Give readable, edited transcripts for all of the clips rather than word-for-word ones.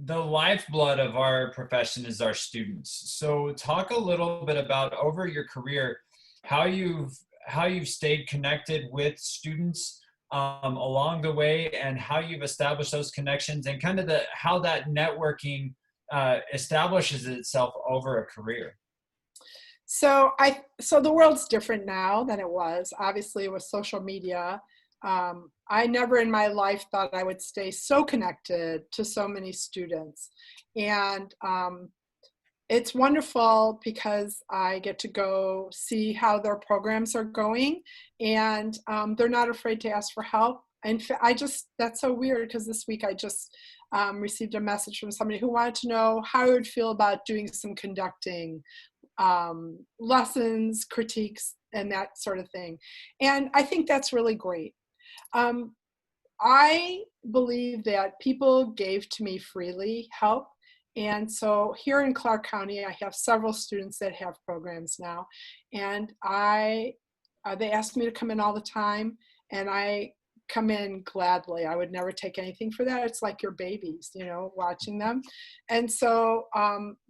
the lifeblood of our profession is our students. So talk a little bit about over your career, how you've stayed connected with students along the way, and how you've established those connections, and kind of how that networking establishes itself over a career. So the world's different now than it was, obviously, with social media. I never in my life thought I would stay so connected to so many students. And it's wonderful because I get to go see how their programs are going, and they're not afraid to ask for help. And that's so weird, because this week I just received a message from somebody who wanted to know how I would feel about doing some conducting lessons, critiques, and that sort of thing. And I think that's really great. I believe that people gave to me freely help. And so here in Clark County, I have several students that have programs now. And they ask me to come in all the time, and I come in gladly. I would never take anything for that. It's like your babies, watching them. And so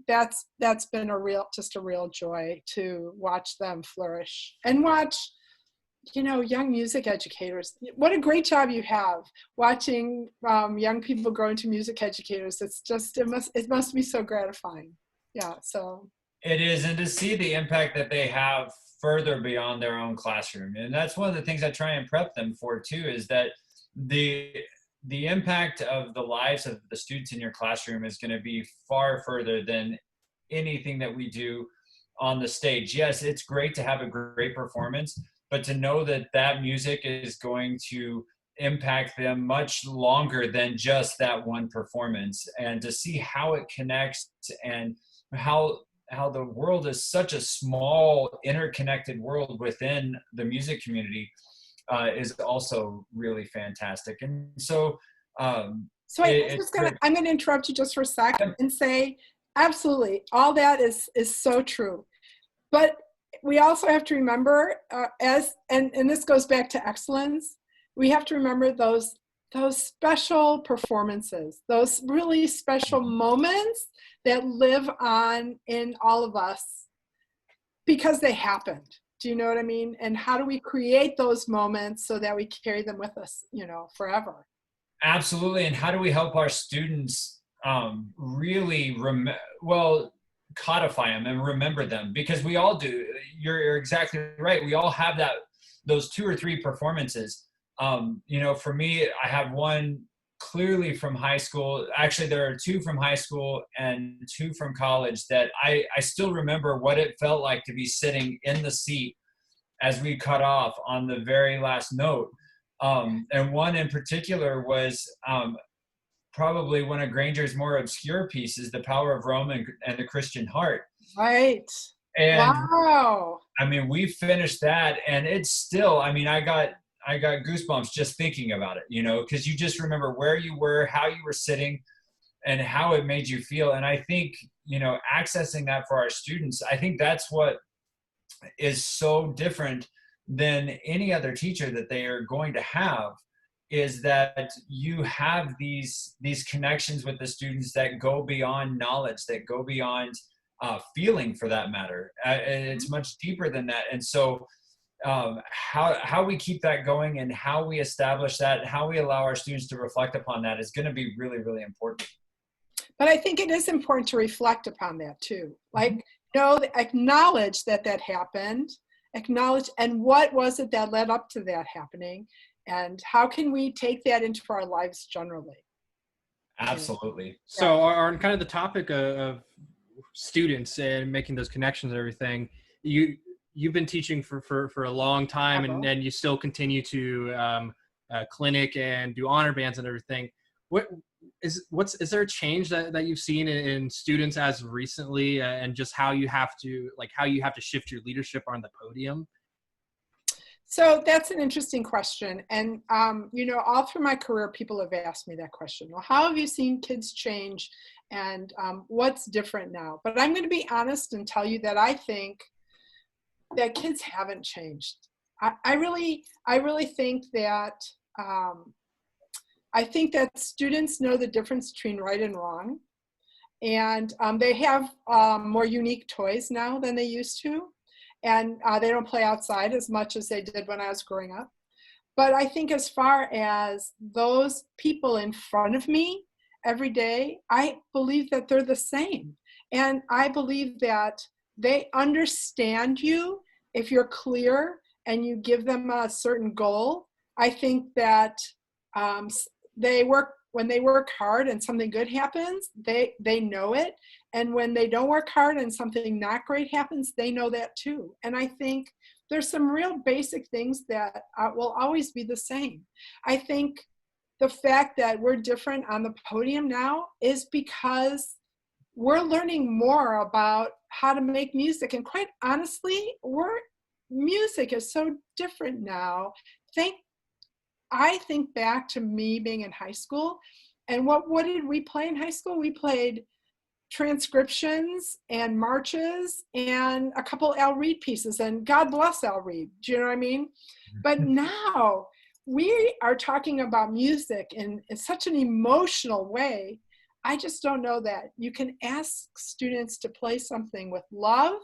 that's been just a real joy to watch them flourish, and watch young music educators. What a great job you have watching young people grow into music educators. It must be so gratifying. Yeah, so. It is, and to see the impact that they have further beyond their own classroom. And that's one of the things I try and prep them for too, is that the impact of the lives of the students in your classroom is going to be far further than anything that we do on the stage. Yes, it's great to have a great performance, but to know that music is going to impact them much longer than just that one performance, and to see how it connects, and how the world is such a small, interconnected world within the music community is also really fantastic. And so, I'm going to interrupt you just for a second and say, absolutely, all that is so true. But we also have to remember, and this goes back to excellence, we have to remember those special performances, those really special moments that live on in all of us because they happened. Do you know what I mean? And how do we create those moments so that we carry them with us, forever? Absolutely. And how do we help our students really codify them and remember them? Because we all do. You're exactly right. We all have those 2 or 3 performances. For me, I have one clearly from high school. Actually, there are 2 from high school and 2 from college that I still remember what it felt like to be sitting in the seat as we cut off on the very last note. And one in particular was probably one of Granger's more obscure pieces, The Power of Rome and the Christian Heart. Right. And wow. I mean, we finished that, and it's still, I got goosebumps just thinking about it, because you just remember where you were, how you were sitting, and how it made you feel. And I think, accessing that for our students, I think that's what is so different than any other teacher that they are going to have, is that you have these connections with the students that go beyond knowledge, that go beyond feeling, for that matter. And it's much deeper than that. And so how we keep that going, and how we establish that, and how we allow our students to reflect upon that is going to be really, really important. But I think it is important to reflect upon that too. Like, acknowledge that happened, acknowledge, and what was it that led up to that happening, and how can we take that into our lives generally? Absolutely. So on kind of the topic of students and making those connections and everything, you've been teaching for a long time, and you still continue to clinic and do honor bands and everything. Is there a change that you've seen in students as recently, and just how you have to shift your leadership on the podium? So that's an interesting question. And, all through my career, people have asked me that question. Well, how have you seen kids change, and what's different now? But I'm going to be honest and tell you that I think that kids haven't changed. I really think that I think that students know the difference between right and wrong. And they have more unique toys now than they used to. And they don't play outside as much as they did when I was growing up. But I think as far as those people in front of me every day, I believe that they're the same. And I believe that they understand you if you're clear and you give them a certain goal. I think that when they work hard and something good happens, they know it. And when they don't work hard and something not great happens, they know that too. And I think there's some real basic things that will always be the same. I think the fact that we're different on the podium now is because we're learning more about how to make music. And quite honestly, music is so different now. I think back to me being in high school, and what did we play in high school? We played transcriptions and marches and a couple Al Reed pieces, and God bless Al Reed. Do you know what I mean? But now we are talking about music in such an emotional way. I just don't know that you can ask students to play something with love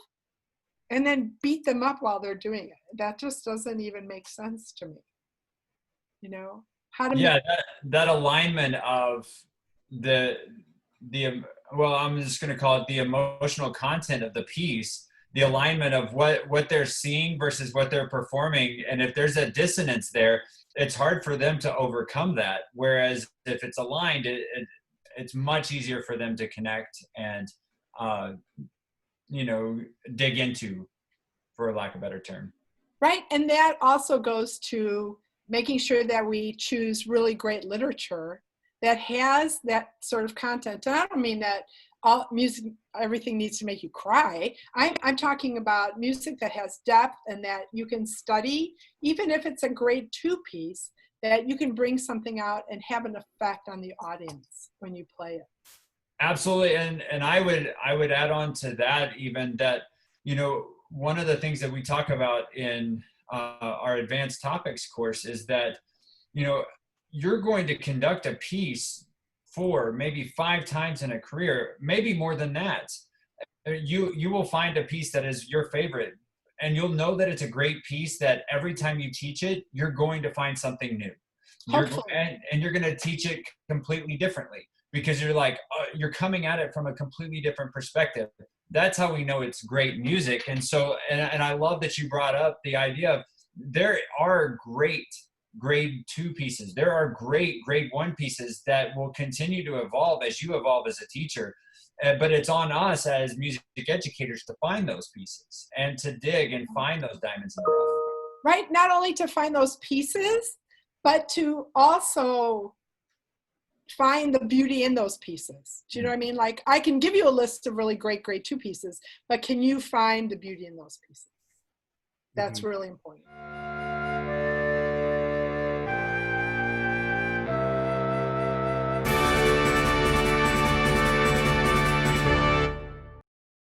and then beat them up while they're doing it. That just doesn't even make sense to me. You know, how to that alignment of well, I'm just going to call it the emotional content of the piece, the alignment of what they're seeing versus what they're performing. And if there's a dissonance there, it's hard for them to overcome that. Whereas if it's aligned, it's much easier for them to connect and, dig into, for lack of a better term. Right. And that also goes to making sure that we choose really great literature that has that sort of content. And I don't mean that all music, everything needs to make you cry. I'm talking about music that has depth and that you can study, even if it's a grade 2 piece, that you can bring something out and have an effect on the audience when you play it. Absolutely. And I would add on to that even that, one of the things that we talk about in our advanced topics course is that, you're going to conduct a piece 4, maybe 5 times in a career, maybe more than that. You will find a piece that is your favorite, and you'll know that it's a great piece that every time you teach it, you're going to find something new. And you're going to teach it completely differently because you're like, you're coming at it from a completely different perspective. That's how we know it's great music. And so, and I love that you brought up the idea of there are great grade 2 pieces. There are great grade 1 pieces that will continue to evolve as you evolve as a teacher. But it's on us as music educators to find those pieces and to dig and find those diamonds in the rough. Right. Not only to find those pieces, but to also find the beauty in those pieces. Do you know what I mean? Like, I can give you a list of really great grade 2 pieces, but can you find the beauty in those pieces? That's really important.